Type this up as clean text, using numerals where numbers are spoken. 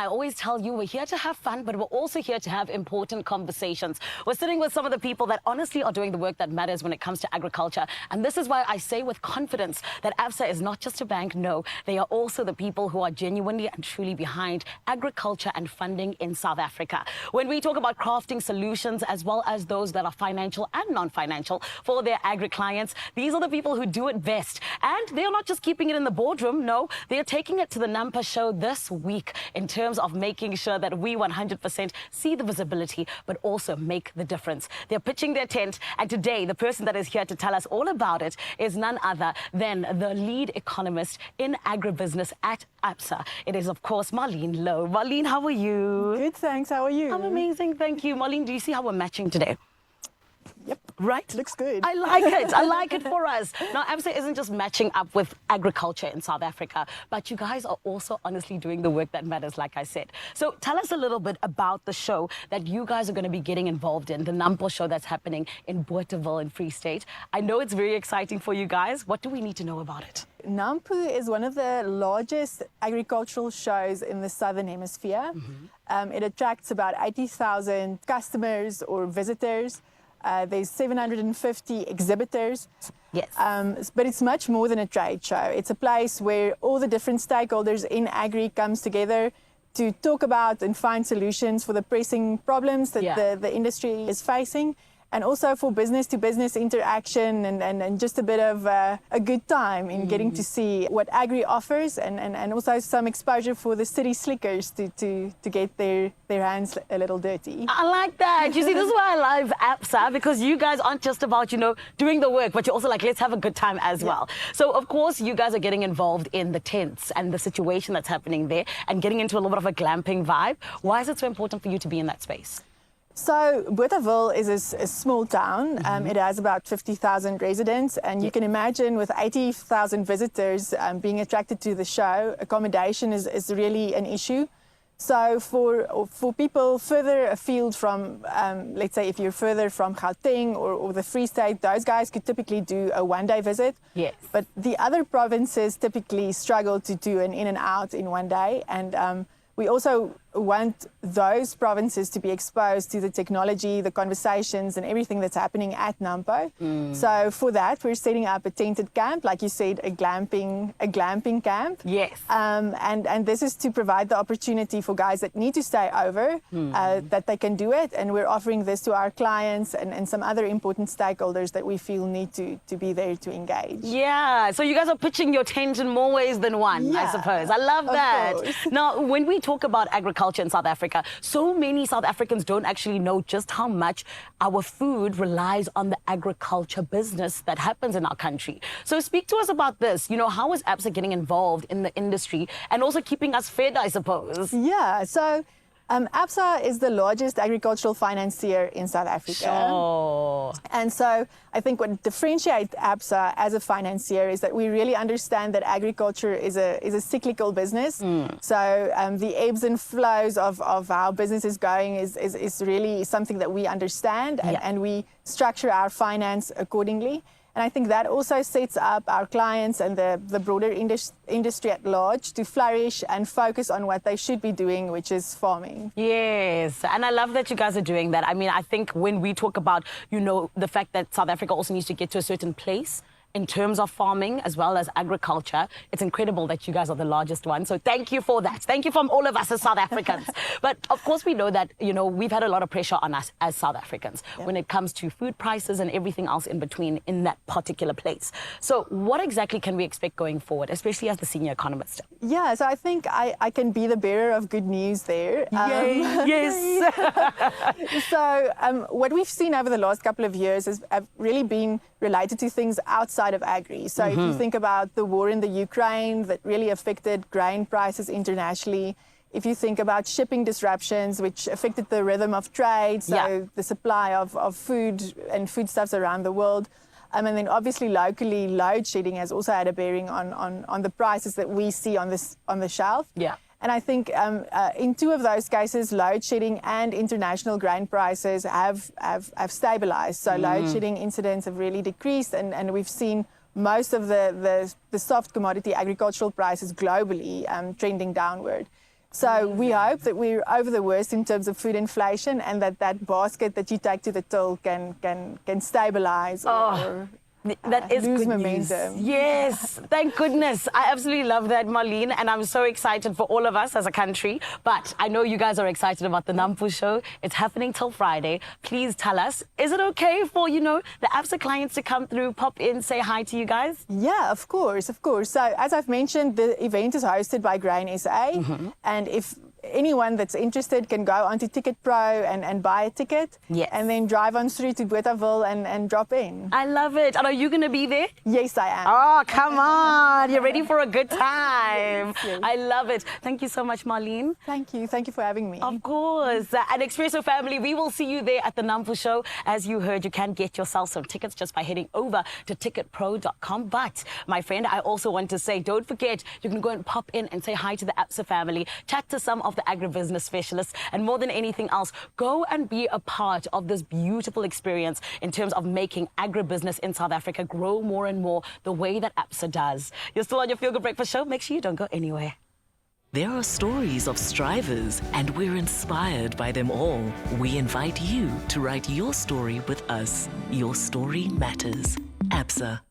always tell you we're here to have fun, but we're also here to have important conversations. We're sitting with some of the people that honestly are doing the work that matters when it comes to agriculture. And this is why I say with confidence that ABSA is not just a bank. No, they are also the people who are genuinely and truly behind agriculture and funding in South Africa. When we talk about crafting solutions as well as those that are financial and non-financial for their agri clients, these are the people who do it best. And they are not just keeping it in the boardroom. No, they are taking it to the Nampa show this week in terms of making sure that we 100% see the visibility, but also make the difference. They're pitching their tent, and today the person that is here to tell us all about it is none other than the lead economist in AgriBusiness at ABSA. It is, of course, Marlene Lowe. Marlene, how are you? Good, thanks. How are you? I'm amazing, thank you. Marlene, do you see how we're matching today? Yep. Right? Looks good. I like it. I like it for us. Now, ABSA isn't just matching up with agriculture in South Africa, but you guys are also honestly doing the work that matters, like I said. So tell us a little bit about the show that you guys are going to be getting involved in, the Nampo show that's happening in Bothaville in Free State. I know it's very exciting for you guys. What do we need to know about it? Nampo is one of the largest agricultural shows in the Southern Hemisphere. It attracts about 80,000 customers or visitors. There's 750 exhibitors. Yes. But it's much more than a trade show. It's a place where all the different stakeholders in Agri comes together to talk about and find solutions for the pressing problems that the industry is facing, and also for business-to-business interaction and just a bit of a good time in getting to see what Agri offers, and also some exposure for the city slickers to get their hands a little dirty. I like that. You see, this is why I love ABSA, because you guys aren't just about, doing the work, but you're also like, let's have a good time as well. So, of course, you guys are getting involved in the tents and the situation that's happening there and getting into a little bit of a glamping vibe. Why is it so important for you to be in that space? So Bothaville is a small town. It has about 50,000 residents, and you can imagine with 80,000 visitors being attracted to the show, accommodation is really an issue. So for people further afield from, let's say if you're further from Gauteng or the Free State, those guys could typically do a one-day visit. Yes. But the other provinces typically struggle to do an in and out in one day, and we also want those provinces to be exposed to the technology, the conversations, and everything that's happening at Nampo. So for that, we're setting up a tented camp, like you said, a glamping camp. Yes. And this is to provide the opportunity for guys that need to stay over, that they can do it. And we're offering this to our clients and some other important stakeholders that we feel need to be there to engage. Yeah, so you guys are pitching your tent in more ways than one, I suppose. I love that. Now, when we talk about agriculture in South Africa, so many South Africans don't actually know just how much our food relies on the agriculture business that happens in our country. So speak to us about this. How is ABSA getting involved in the industry and also keeping us fed, I suppose? Yeah, so ABSA is the largest agricultural financier in South Africa. Sure. And so I think what differentiates ABSA as a financier is that we really understand that agriculture is a cyclical business. So the ebbs and flows of how business is going is really something that we understand, and we structure our finance accordingly. And I think that also sets up our clients and the broader industry at large to flourish and focus on what they should be doing, which is farming. Yes, and I love that you guys are doing that. I mean, I think when we talk about, the fact that South Africa also needs to get to a certain place in terms of farming as well as agriculture, it's incredible that you guys are the largest one. So thank you for that. Thank you from all of us as South Africans. But of course, we know that, we've had a lot of pressure on us as South Africans when it comes to food prices and everything else in between in that particular place. So what exactly can we expect going forward, especially as the senior economist? Yeah, so I think I can be the bearer of good news there. Yes. So what we've seen over the last couple of years has really been related to things outside of Agri. So if you think about the war in the Ukraine that really affected grain prices internationally, if you think about shipping disruptions, which affected the rhythm of trade, so the supply of food and foodstuffs around the world, and then obviously locally load shedding has also had a bearing on the prices that we see on the shelf. Yeah. And I think in two of those cases, load shedding and international grain prices have stabilized. So load shedding incidents have really decreased, and we've seen most of the soft commodity agricultural prices globally trending downward. So we hope that we're over the worst in terms of food inflation, and that basket that you take to the till can stabilize or that is lose good momentum. news. Yes, thank goodness. I absolutely love that, Marlene, and I'm so excited for all of us as a country. But I know you guys are excited about the Nampo show. It's happening till Friday. Please tell us, is it okay for, the ABSA clients to come through, pop in, say hi to you guys? Yeah, of course, of course. So as I've mentioned, the event is hosted by Grain SA, and if anyone that's interested can go onto Ticket Pro and buy a ticket, Yes. and then drive on through to Bothaville and drop in. I love it. And are you going to be there? Yes, I am. Oh, come on. You're ready for a good time. Yes. I love it. Thank you so much, Marlene. Thank you. Thank you for having me. Of course. And Expresso family, we will see you there at the Nampo show. As you heard, you can get yourself some tickets just by heading over to ticketpro.com. But, my friend, I also want to say, don't forget, you can go and pop in and say hi to the ABSA family, chat to some of the AgriBusiness specialists, and more than anything else, go and be a part of this beautiful experience in terms of making agribusiness in South Africa grow more and more the way that ABSA does. You're still on your Feel Good Breakfast show. Make sure you don't go anywhere. There are stories of strivers, and we're inspired by them all. We invite you to write your story with us. Your story matters. ABSA.